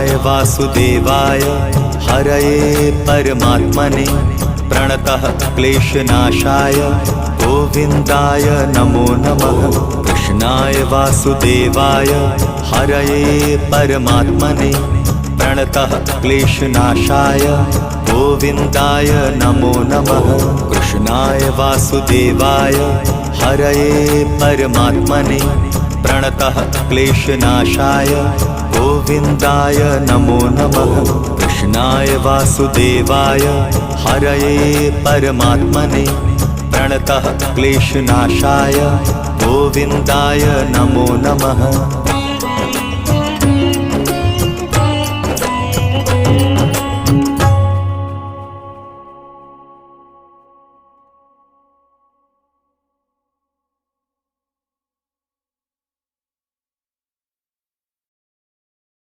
कृष्णाय वासुदेवाय हरये परमात्मने प्रणतः क्लेशनाशाय गोविन्दाय नमो नमः। कृष्णाय वासुदेवाय हरये परमात्मने प्रणतः क्लेशनाशाय गोविन्दाय नमो नमः। कृष्णाय वासुदेवाय हरये परमात्मने प्रणतः क्लेशनाशाय गोविन्दाय नमो नमः। कृष्णाय वासुदेवाय हरये परमात्मने प्रणतः क्लेशनाशाय गोविन्दाय नमो नमः।